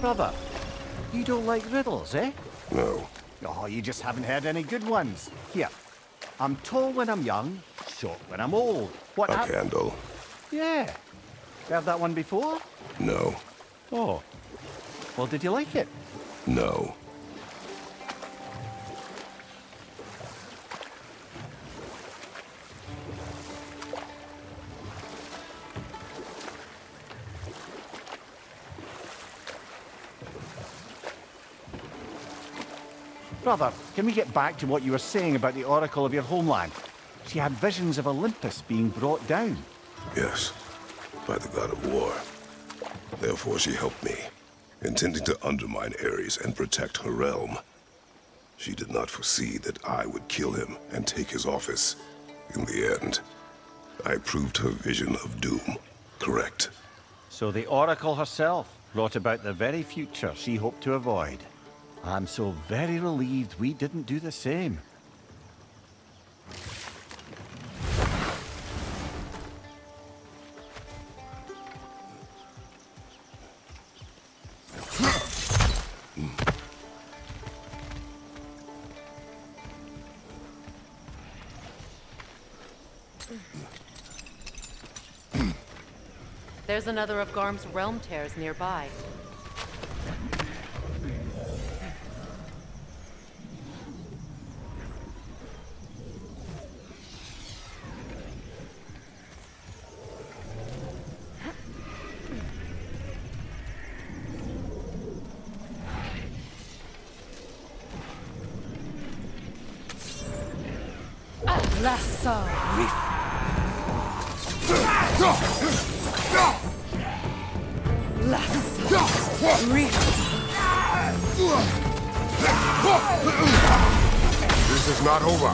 Brother, you don't like riddles, eh? No. Oh, you just haven't heard any good ones. Here, I'm tall when I'm young, short when I'm old. What A candle. Yeah. Heard that one before? No. Oh. Well, did you like it? No. Brother, can we get back to what you were saying about the oracle of your homeland? She had visions of Olympus being brought down. Yes. By the god of war. Therefore she helped me, intending to undermine Ares and protect her realm. She did not foresee that I would kill him and take his office. In the end, I proved her vision of doom correct. So the oracle herself brought about the very future she hoped to avoid. I'm so very relieved we didn't do the same. There's another of Garm's realm tears nearby. This is not over.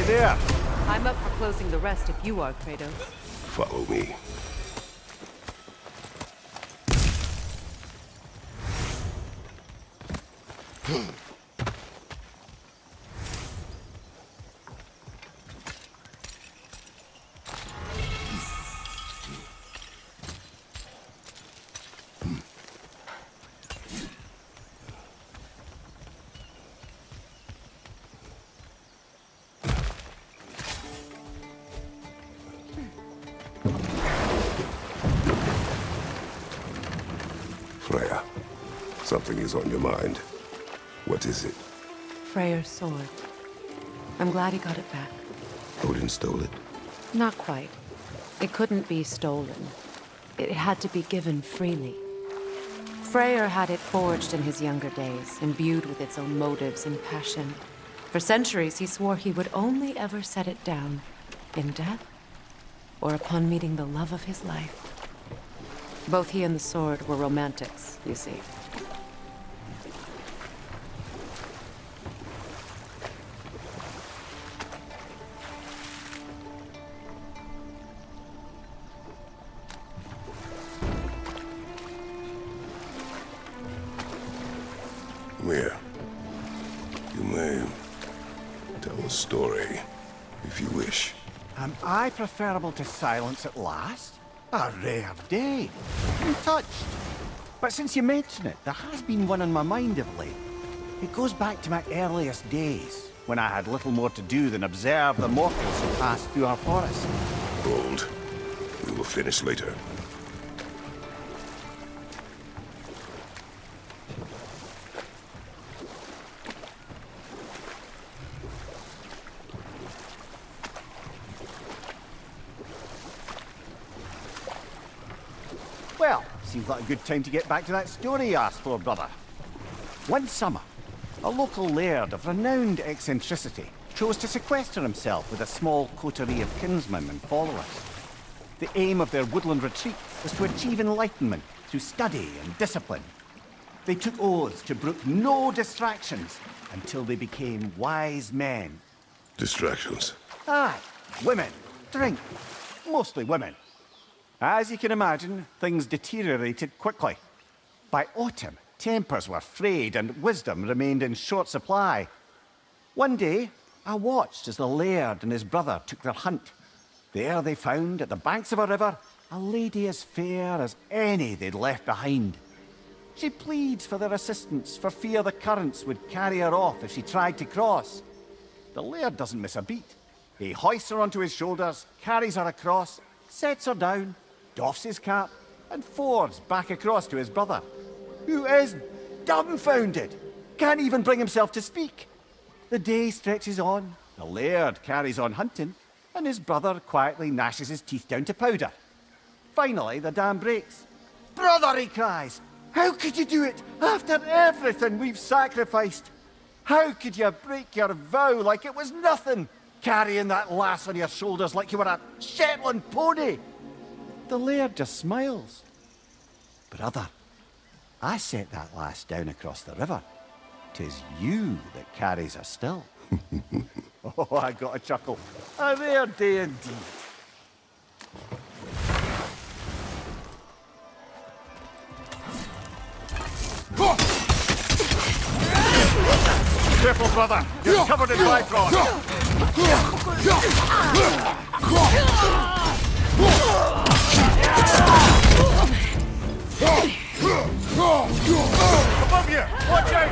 There. I'm up for closing the rest if you are, Kratos. Follow me. Freya, something is on your mind. What is it? Freyr's sword. I'm glad he got it back. Odin stole it? Not quite. It couldn't be stolen. It had to be given freely. Freyr had it forged in his younger days, imbued with its own motives and passion. For centuries, he swore he would only ever set it down in death or upon meeting the love of his life. Both he and the sword were romantics, you see. Mia, you may tell a story, if you wish. Am I preferable to silence at last? A rare day. I'm touched. But since you mention it, there has been one on my mind of late. It goes back to my earliest days, when I had little more to do than observe the mortals who passed through our forest. Hold. We will finish later. Well, seems like a good time to get back to that story you asked for, brother. One summer, a local laird of renowned eccentricity chose to sequester himself with a small coterie of kinsmen and followers. The aim of their woodland retreat was to achieve enlightenment through study and discipline. They took oaths to brook no distractions until they became wise men. Distractions. Aye, women, drink, mostly women. As you can imagine, things deteriorated quickly. By autumn, tempers were frayed and wisdom remained in short supply. One day, I watched as the laird and his brother took their hunt. There they found, at the banks of a river, a lady as fair as any they'd left behind. She pleads for their assistance for fear the currents would carry her off if she tried to cross. The laird doesn't miss a beat. He hoists her onto his shoulders, carries her across, sets her down, doffs his cap, and fords back across to his brother, who is dumbfounded, can't even bring himself to speak. The day stretches on, the laird carries on hunting, and his brother quietly gnashes his teeth down to powder. Finally, the dam breaks. "Brother," he cries, "how could you do it after everything we've sacrificed? How could you break your vow like it was nothing, carrying that lass on your shoulders like you were a Shetland pony?" The laird just smiles. "Brother, I set that lass down across the river. 'Tis you that carries her still." Oh, I got a chuckle. A rare day indeed. Careful, brother. You're covered in bifrost. Above you! Watch out!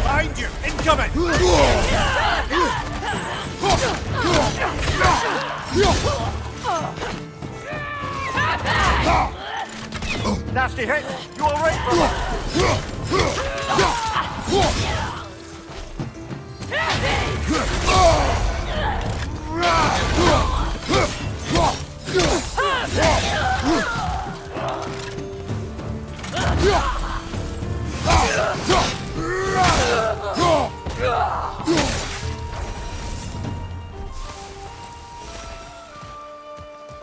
Behind you! Incoming! Nasty hit! You all right, brother?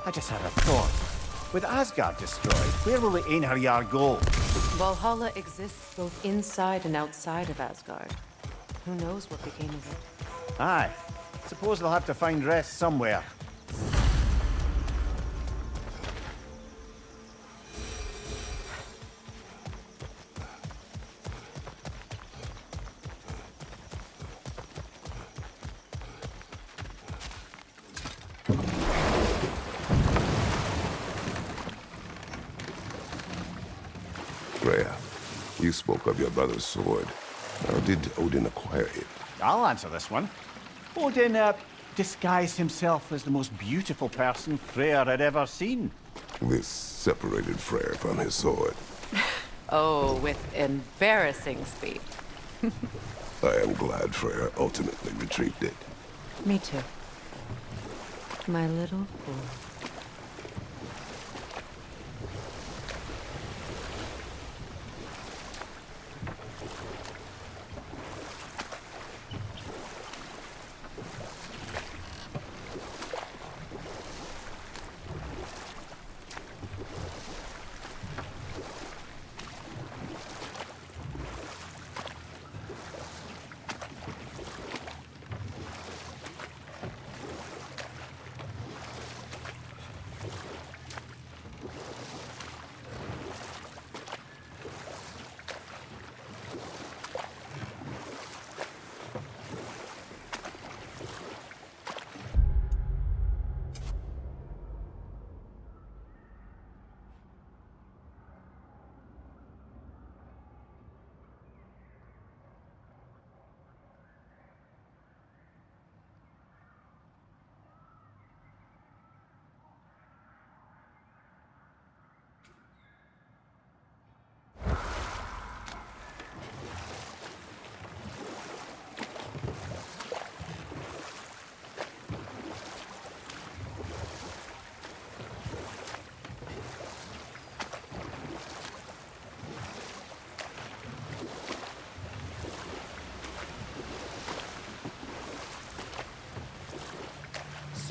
I just had a thought. With Asgard destroyed, where will the Einherjar go? Valhalla exists both inside and outside of Asgard. Who knows what became of it? Aye. Suppose they'll have to find rest somewhere. Freya, you spoke of your brother's sword. How did Odin acquire it? I'll answer this one. Odin disguised himself as the most beautiful person Freyr had ever seen. This separated Freyr from his sword. Oh, with embarrassing speed. I am glad Freyr ultimately retrieved it. Me too. My little fool.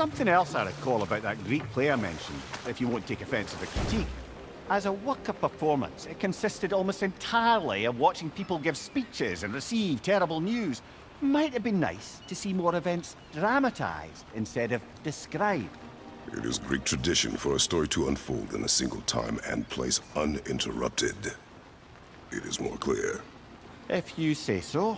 something else I recall about that Greek play I mentioned, if you won't take offence at the critique. As a work of performance, it consisted almost entirely of watching people give speeches and receive terrible news. Might have been nice to see more events dramatised instead of described. It is Greek tradition for a story to unfold in a single time and place uninterrupted. It is more clear. If you say so.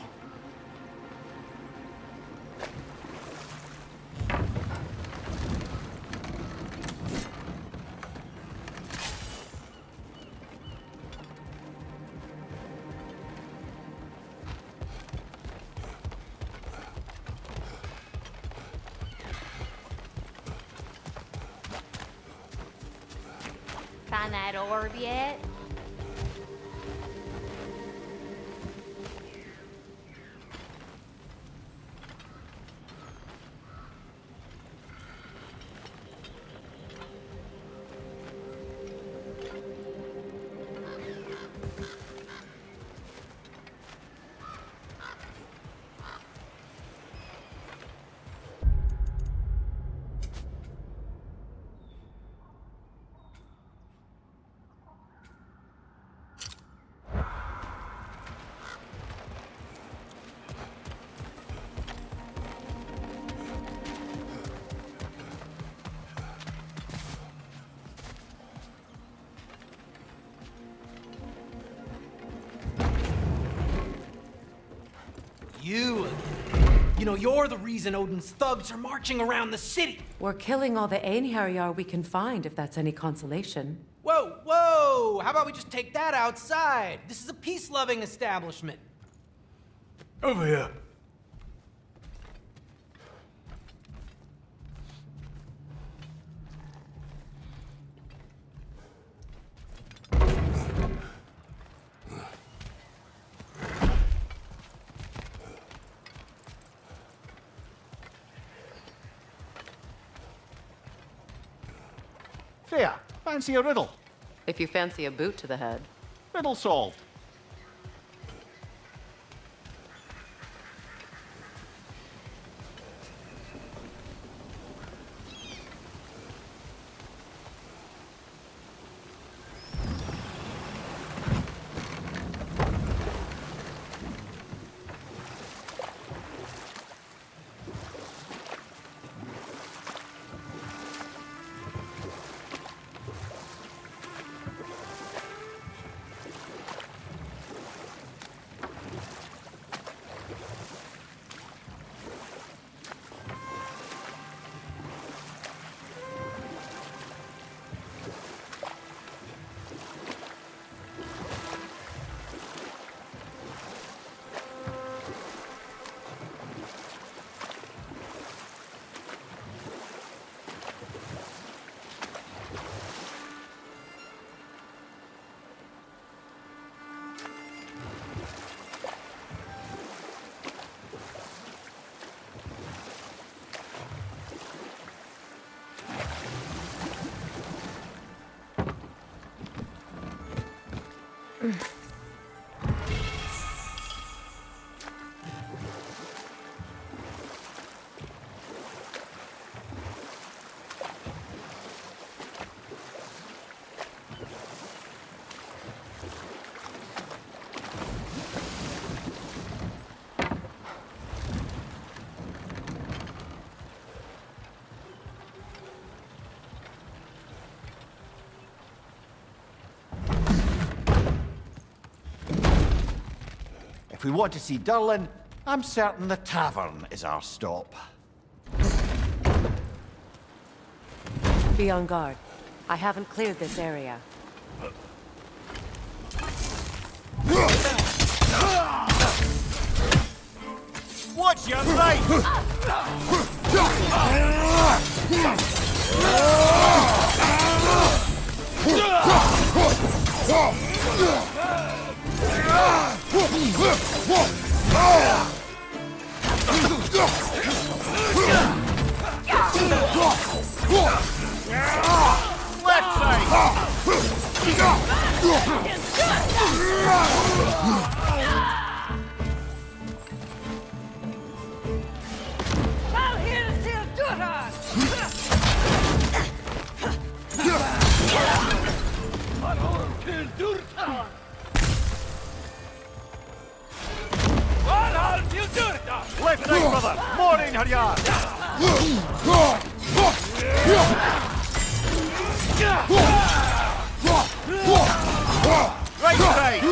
Find that orb yet? You again. You know, you're the reason Odin's thugs are marching around the city. We're killing all the Einherjar we can find, if that's any consolation. Whoa, whoa! How about we just take that outside? This is a peace-loving establishment. Over here. Freya, fancy a riddle? If you fancy a boot to the head. Riddle solved. If we want to see Durlin, I'm certain the tavern is our stop. Be on guard. I haven't cleared this area. Watch your right! Left side! I'll hear till Durhan! Left right, brother! More in her yard! Right side!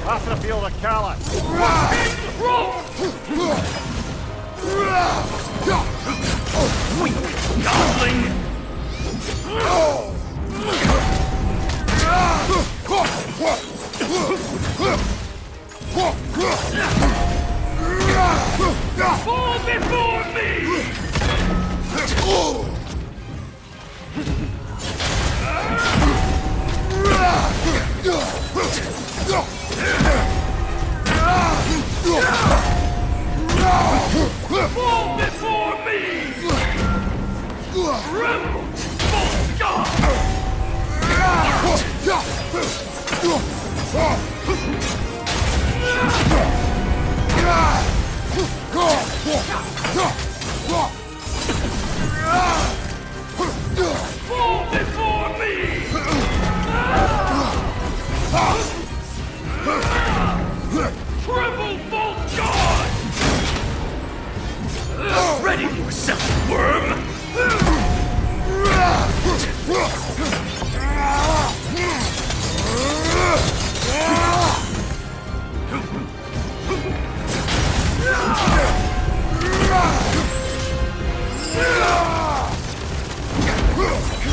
After the field of Cala. Weak godling! Fall before me! Fall before me! Tremble, false god! Fall before me! Tremble, false god! Ready yourself, worm!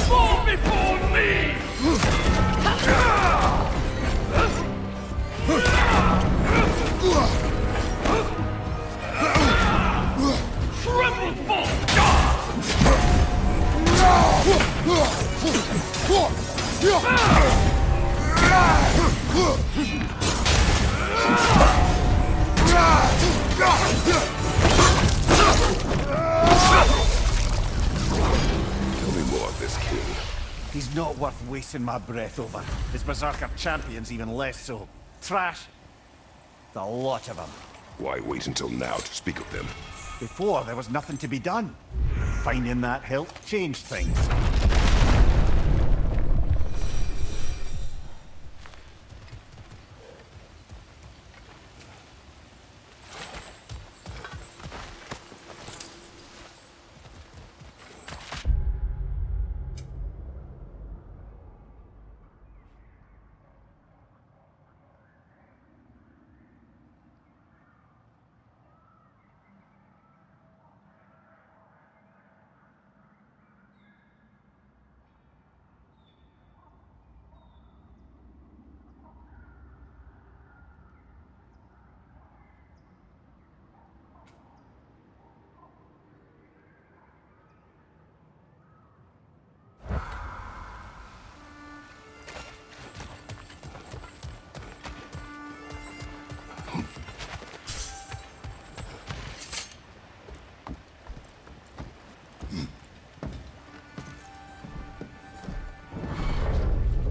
Fall before me! Tremble, false god! Tell me more of this king. He's not worth wasting my breath over. His Berserker champions even less so. Trash. The lot of them. Why wait until now to speak of them? Before, there was nothing to be done. Finding that help changed things.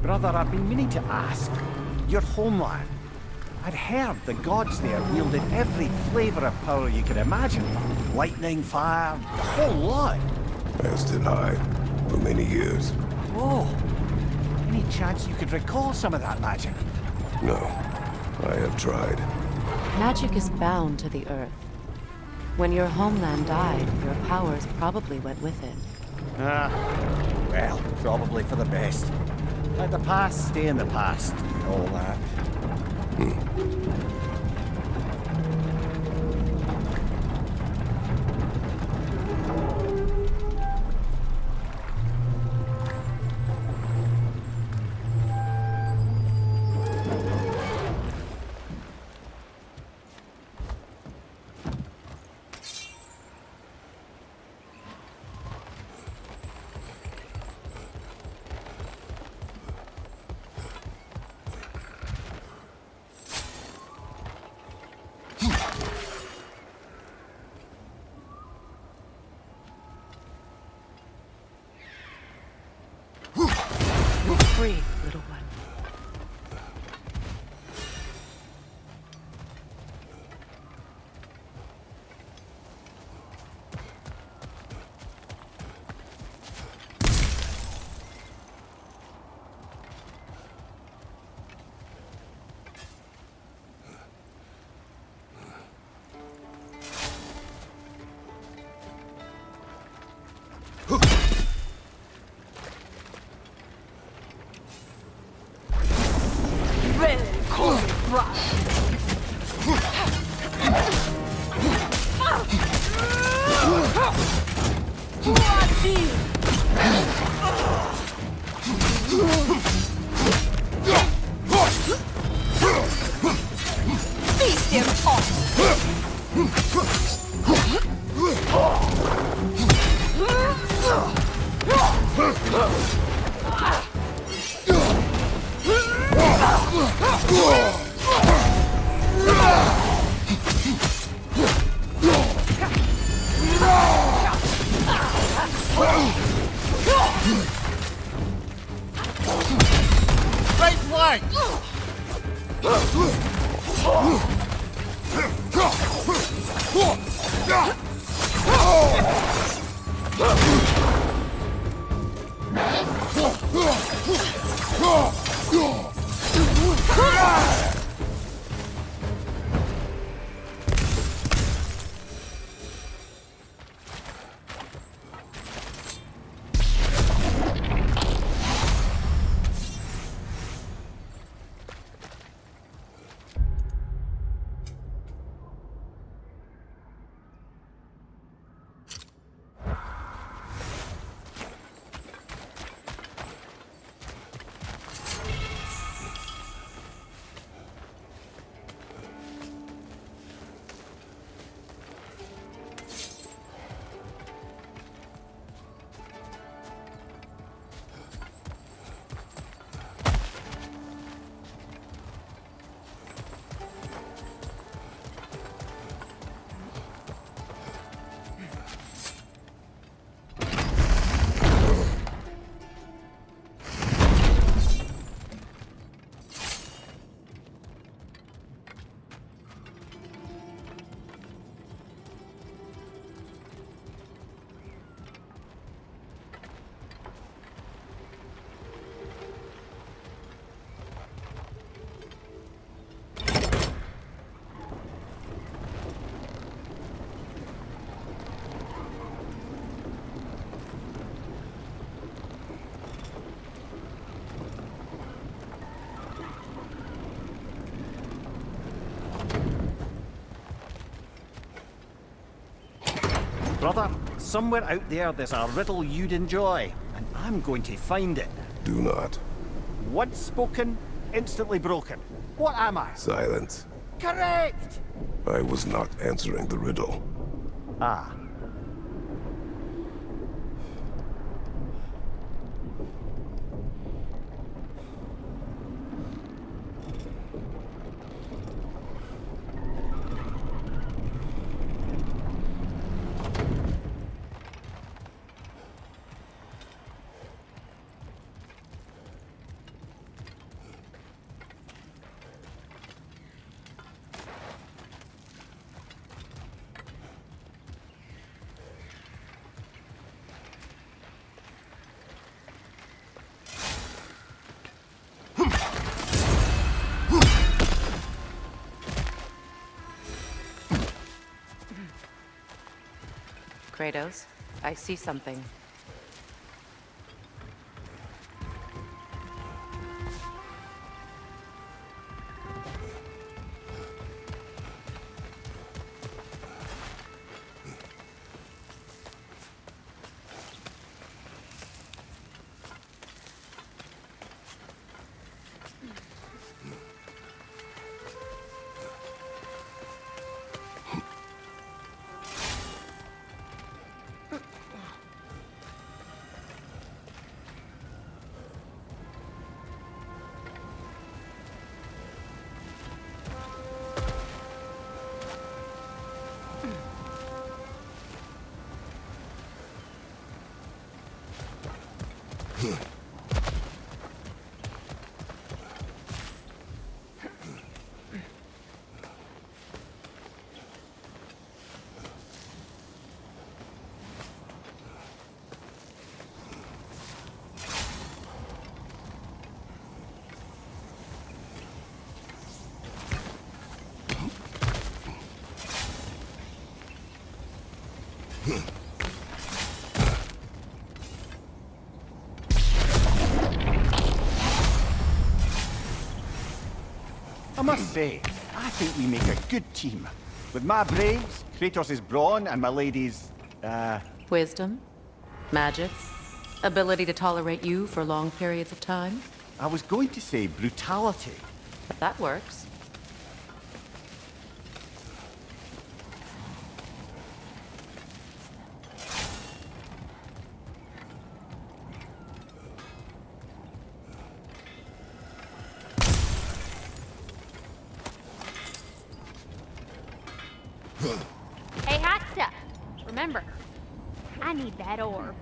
Brother, I've been meaning to ask. Your homeland. I'd heard the gods there wielded every flavor of power you could imagine. Lightning, fire, the whole lot. As did I, for many years. Oh, any chance you could recall some of that magic? No, I have tried. Magic is bound to the earth. When your homeland died, your powers probably went with it. Well, probably for the best. Let the past stay in the past, and all that. free, little one. Brother, somewhere out there's a riddle you'd enjoy, and I'm going to find it. Do not. Once spoken, instantly broken. What am I? Silence. Correct! I was not answering the riddle. Ah. Kratos, I see something. must say, I think we make a good team. With my brains, Kratos' brawn, and my lady's, Wisdom? Magic? Ability to tolerate you for long periods of time? I was going to say brutality. That works. Hey, hot stuff. Remember, I need that orb.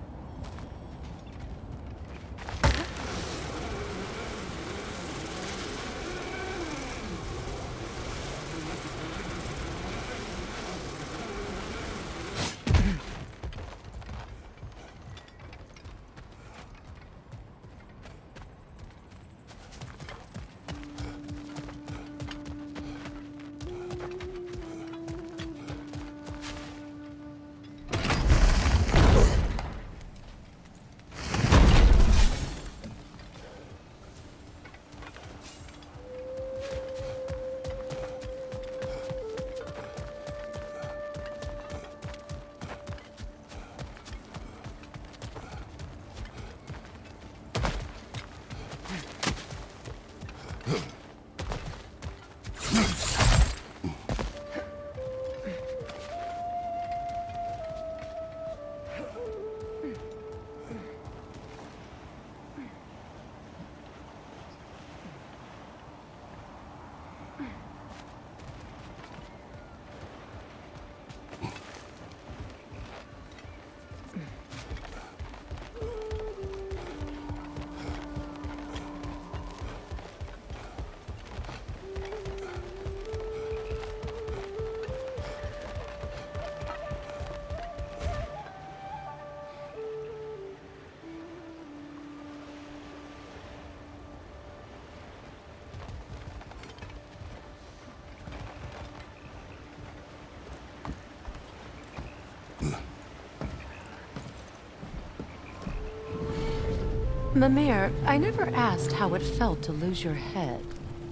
Mimir, I never asked how it felt to lose your head.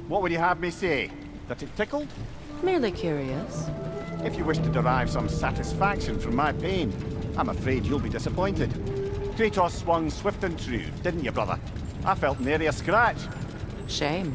What would you have me say? That it tickled? Merely curious. If you wish to derive some satisfaction from my pain, I'm afraid you'll be disappointed. Kratos swung swift and true, didn't you, brother? I felt nary a scratch. Shame.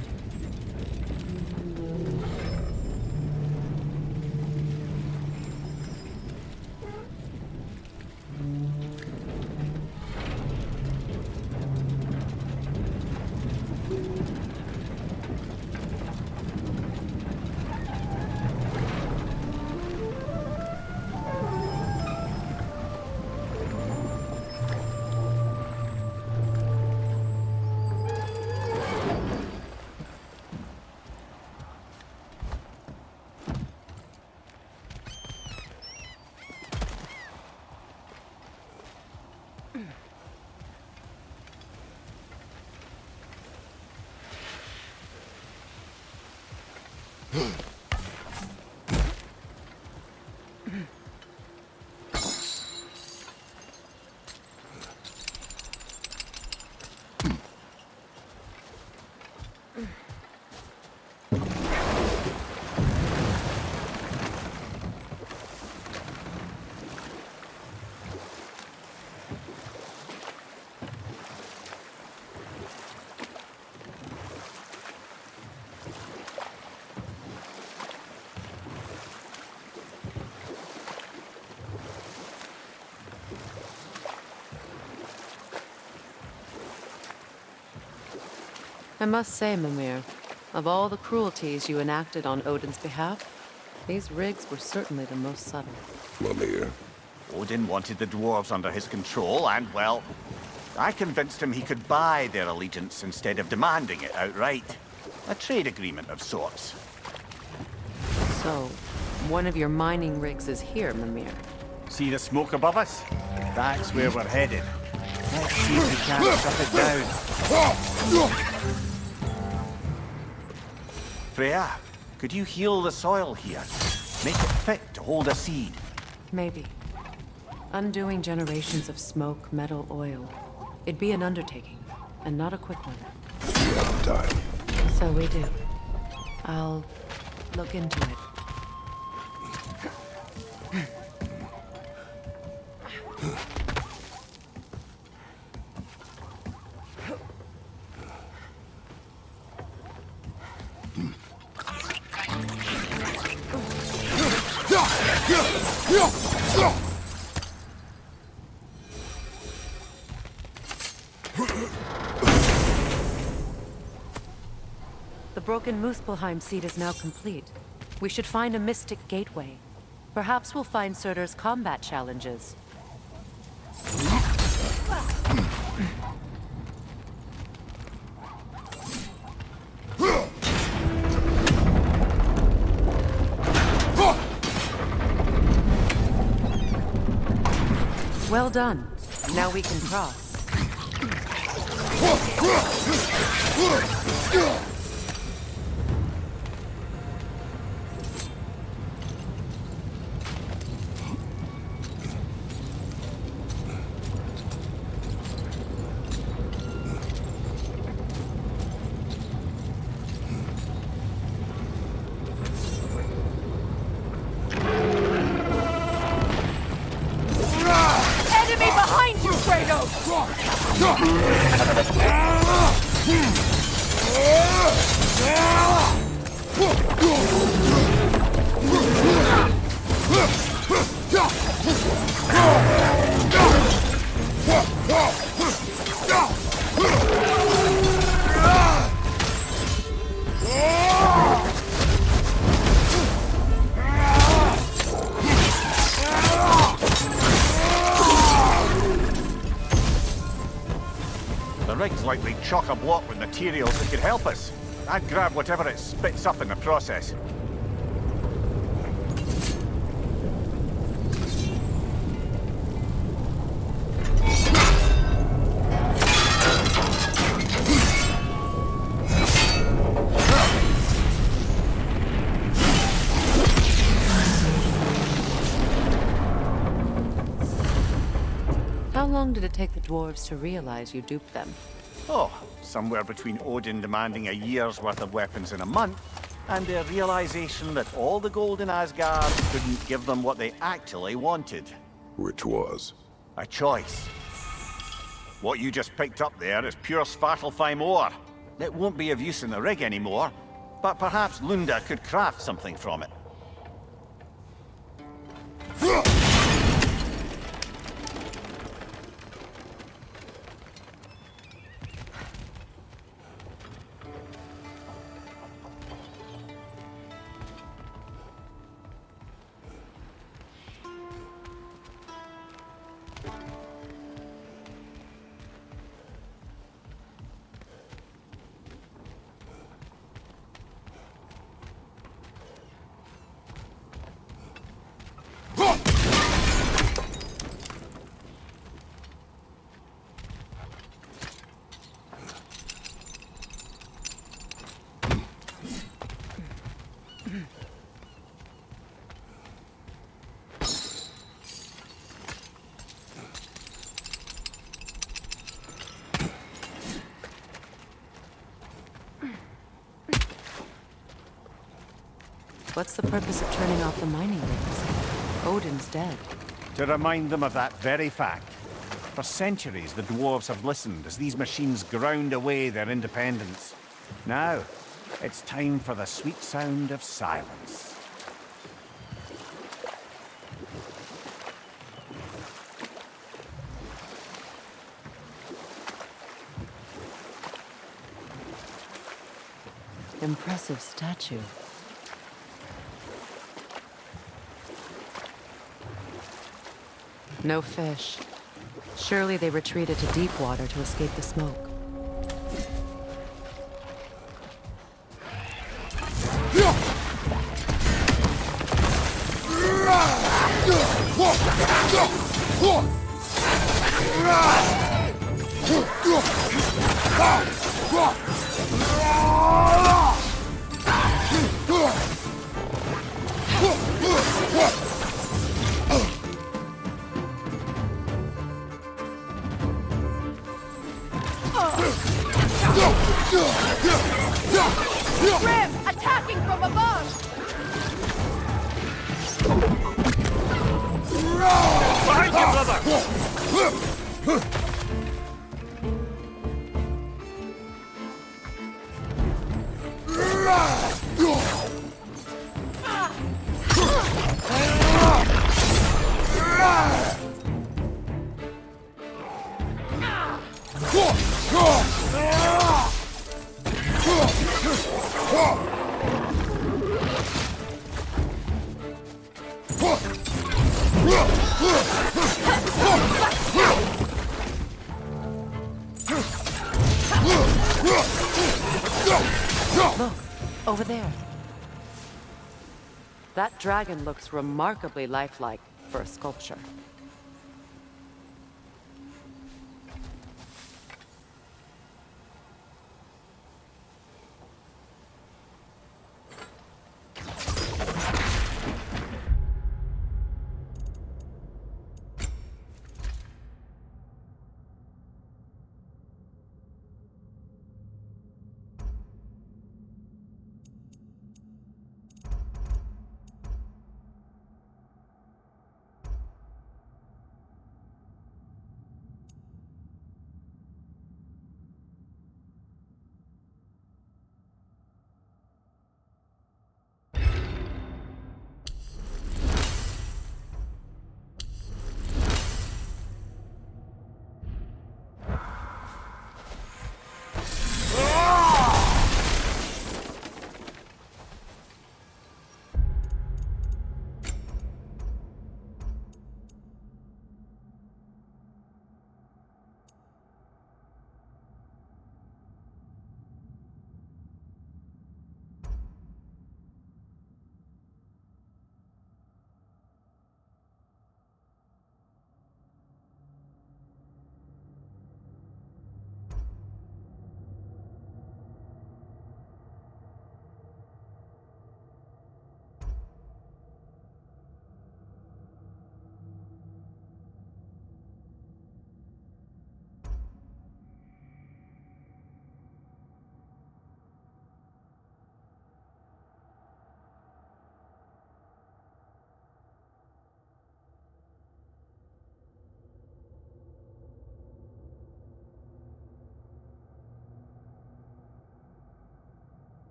I must say, Mimir, of all the cruelties you enacted on Odin's behalf, these rigs were certainly the most subtle. Mimir. Odin wanted the dwarves under his control, and, well, I convinced him he could buy their allegiance instead of demanding it outright. A trade agreement of sorts. So, one of your mining rigs is here, Mimir. See the smoke above us? That's where we're headed. Let's see if we can shut it down. Freya, could you heal the soil here? Make it fit to hold a seed. Maybe. Undoing generations of smoke, metal, oil. It'd be an undertaking, and not a quick one. We have time. So we do. I'll look into it. The broken Muspelheim seed is now complete. We should find a mystic gateway. Perhaps we'll find Surtur's combat challenges. Well done. Now we can cross. Enemy behind you, Kratos! The rig's likely chock-a-block with materials that could help us. I'd grab whatever it spits up in the process. How long did it take the dwarves to realize you duped them? Oh, somewhere between Odin demanding a year's worth of weapons in a month, and their realization that all the gold in Asgard couldn't give them what they actually wanted. Which was? A choice. What you just picked up there is pure Svartalfheim ore. It won't be of use in the rig anymore, but perhaps Lunda could craft something from it. What's the purpose of turning off the mining rigs? Odin's dead. To remind them of that very fact. For centuries, the dwarves have listened as these machines ground away their independence. Now, it's time for the sweet sound of silence. Impressive statue. No fish. Surely they retreated to deep water to escape the smoke. Grim! Attacking from above! Behind you, brother! Look, over there. That dragon looks remarkably lifelike for a sculpture.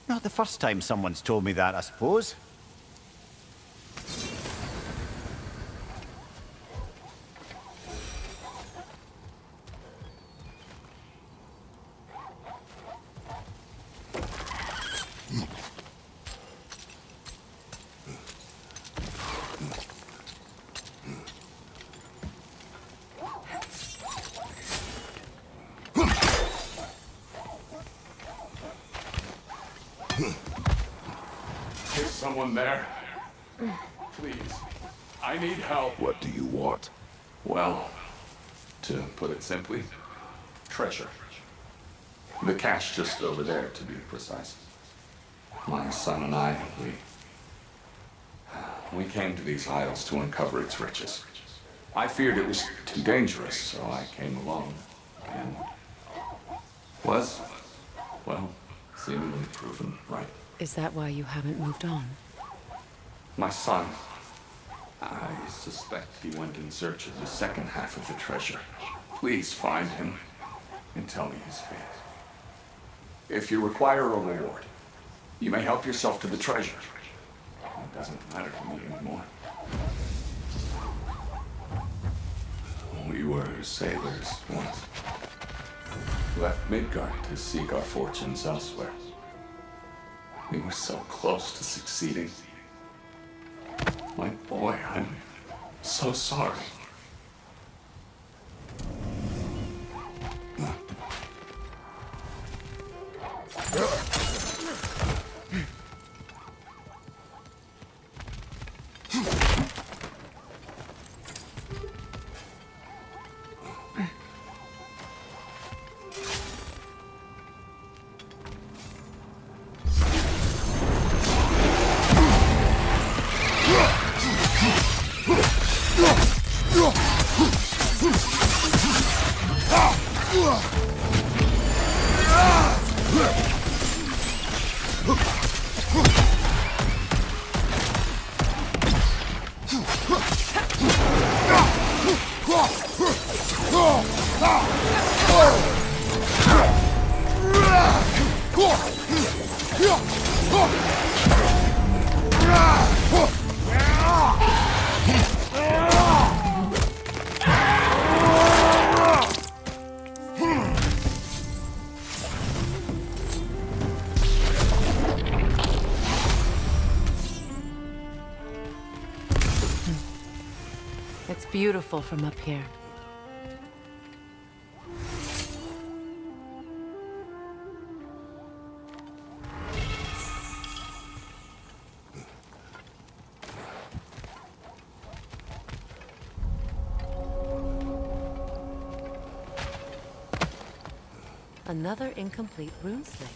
Not the first time someone's told me that, I suppose. Is someone there? Please. I need help. What do you want? Well, to put it simply, treasure. The cache just over there, to be precise. My son and I, we came to these isles to uncover its riches. I feared it was too dangerous, so I came alone. And was, well, seemingly proven right. Is that why you haven't moved on? My son, I suspect he went in search of the second half of the treasure. Please find him and tell me his fate. If you require a reward, you may help yourself to the treasure. It doesn't matter to me anymore. We were sailors once. Left Midgard to seek our fortunes elsewhere. We were so close to succeeding. My boy, so sorry. It's beautiful from up here. Another incomplete rune slate.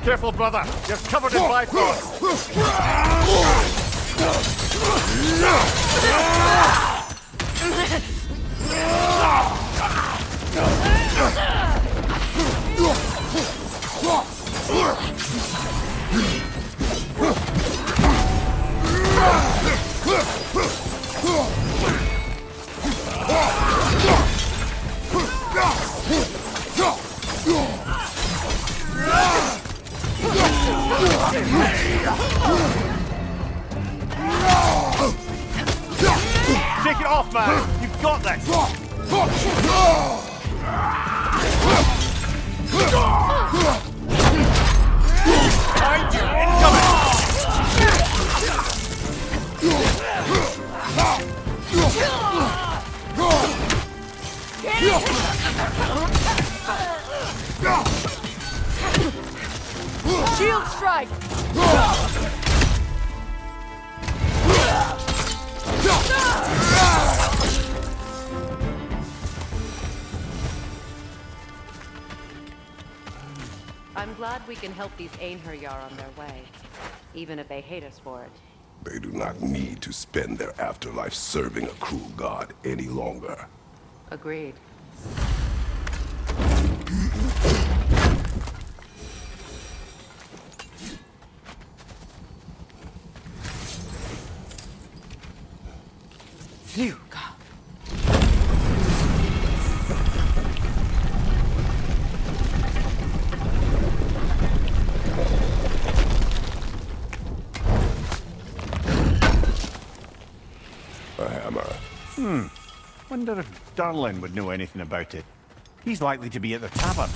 Careful, brother. You're covered in bifrost. Take it off, man! You've got this! Behind you! Incoming! Shield strike! I'm glad we can help these Einherjar on their way, even if they hate us for it. They do not need to spend their afterlife serving a cruel god any longer. Agreed. Phew, God. A hammer. Wonder if Darlin would know anything about it. He's likely to be at the tavern.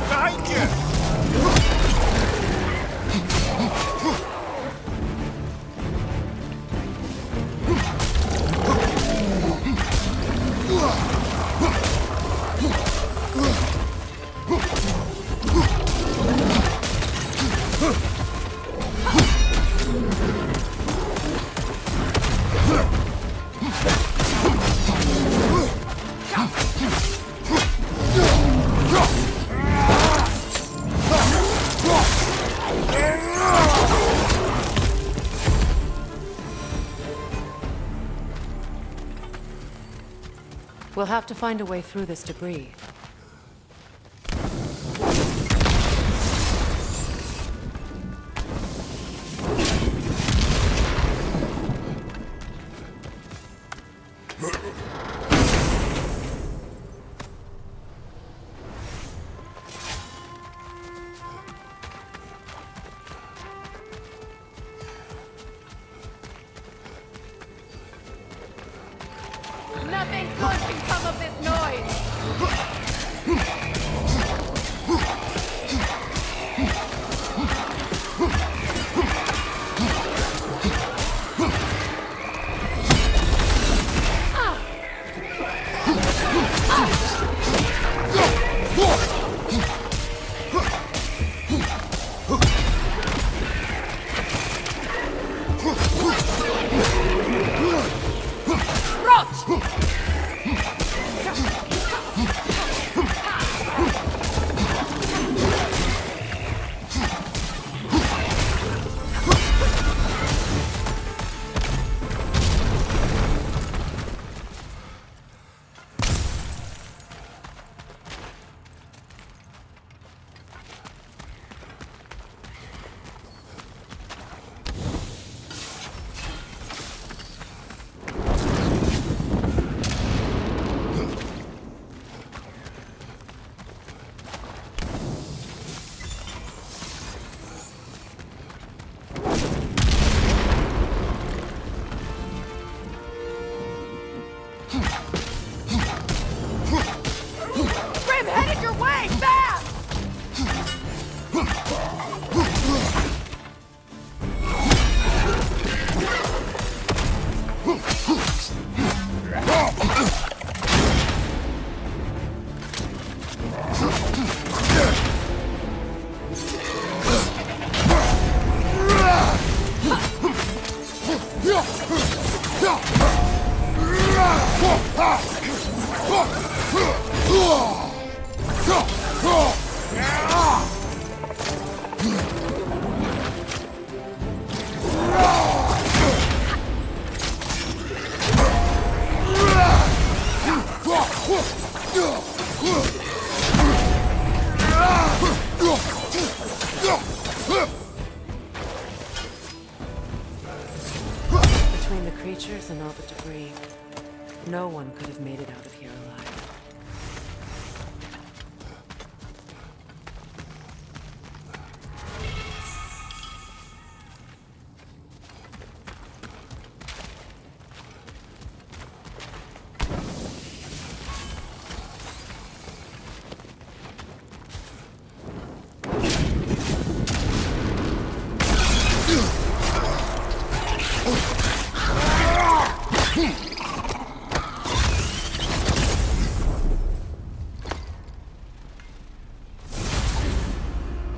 Behind you! We'll have to find a way through this debris. Nothing good can come of this noise! Grim, headed your way! Fast! Between the creatures and all the debris, no one could have made it out of here alive.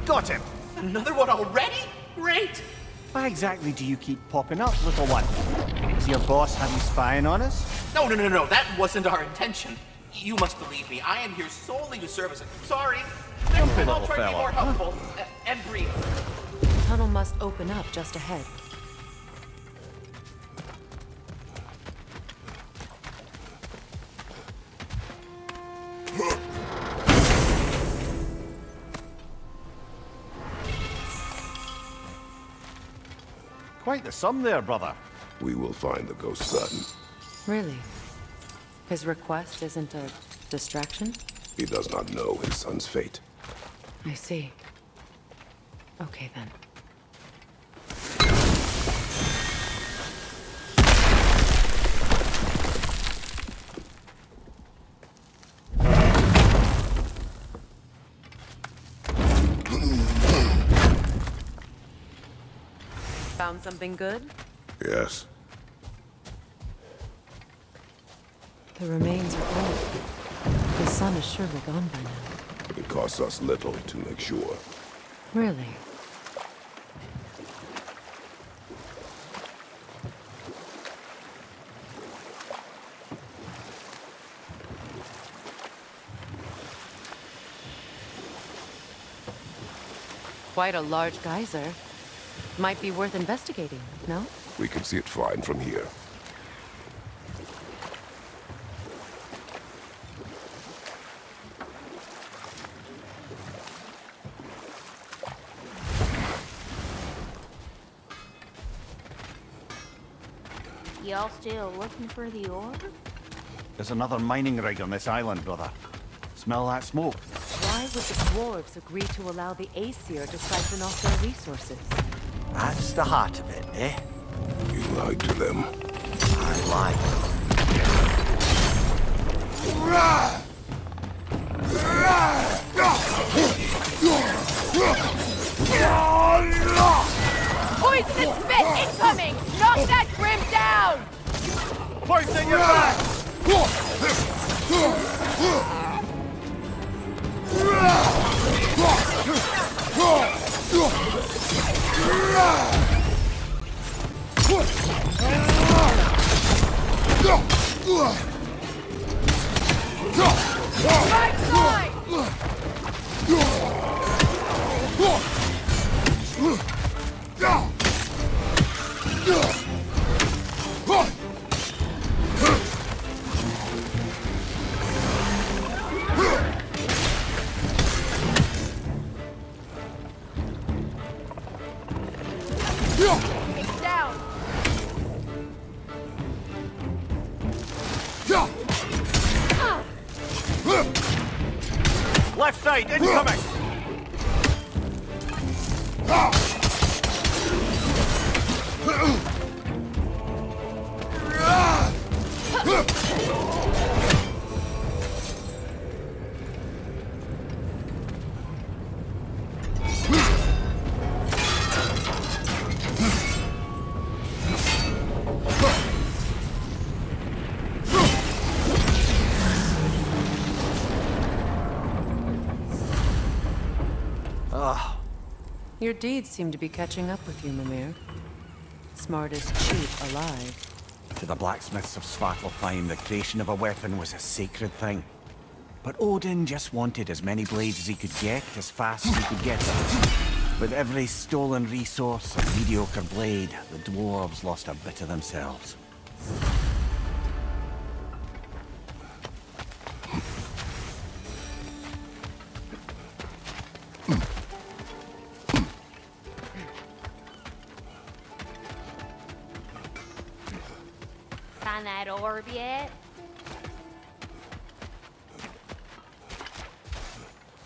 Got him! Another one already? Great! Why exactly do you keep popping up, little one? Does your boss have you spying on us? No, that wasn't our intention. You must believe me, I am here solely to serve as a... Sorry. Next time I'll little try to be fella. more helpful and brief. The tunnel must open up just ahead. Quite the sum there, brother. We will find the ghost son. Really? His request isn't a distraction? He does not know his son's fate. I see. Okay then. Found something good? Yes. The remains are old. The sun is surely gone by now. It costs us little to make sure. Really? Quite a large geyser. Might be worth investigating, no? We can see it fine from here. Y'all still looking for the order? There's another mining rig on this island, brother. Smell that smoke? Why would the dwarves agree to allow the Aesir to siphon off their resources? That's the heart of it, eh? You lied to them. I lied. Poisonous spit incoming! Knock that grim down! Poison your back! Right side! It's down! Left side, incoming! Your deeds seem to be catching up with you, Mimir. Smartest cheat alive. To the blacksmiths of Svartalfheim, the creation of a weapon was a sacred thing. But Odin just wanted as many blades as he could get, as fast as he could get them. With every stolen resource and mediocre blade, the dwarves lost a bit of themselves. Find that orb yet?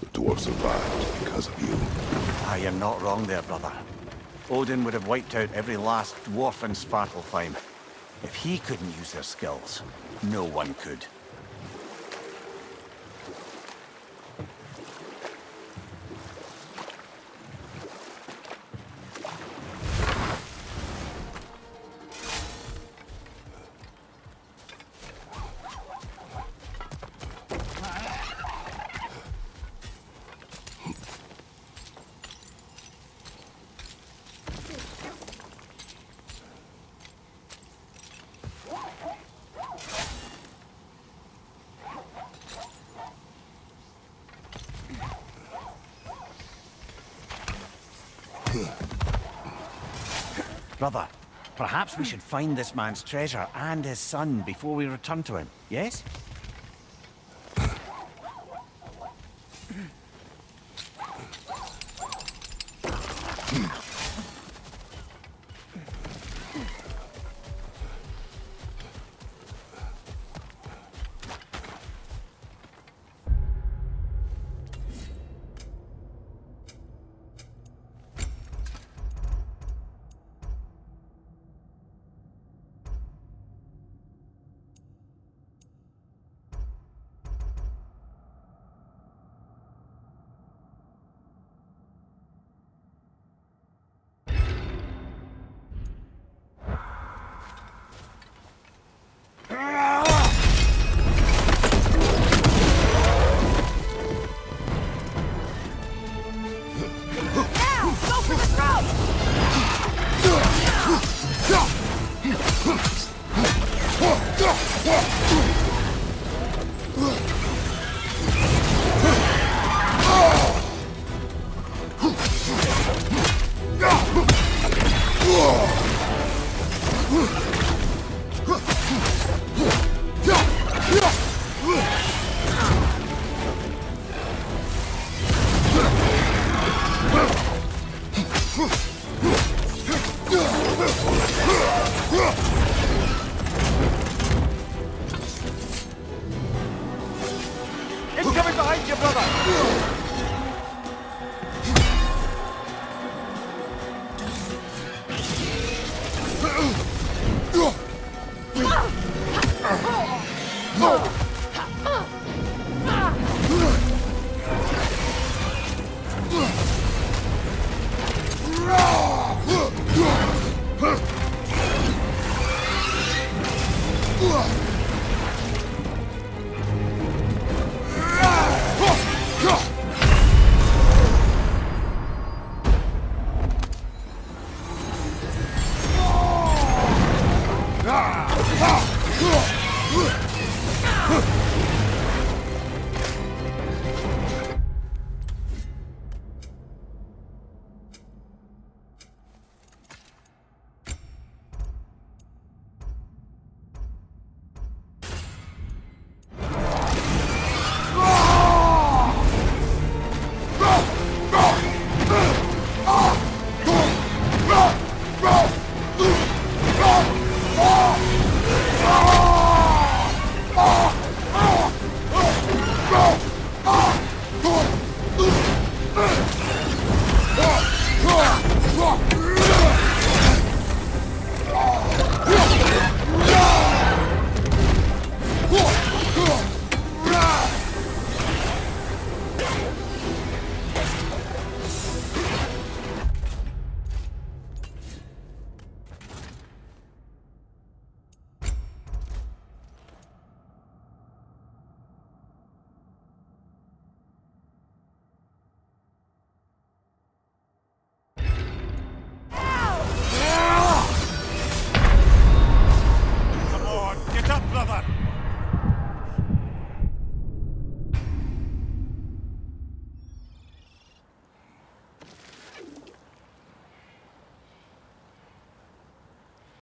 The dwarf survived because of you. Ah, you're not wrong there, brother. Odin would have wiped out every last dwarf in Svartalfheim. If he couldn't use their skills, no one could. Brother, perhaps we should find this man's treasure and his son before we return to him, yes?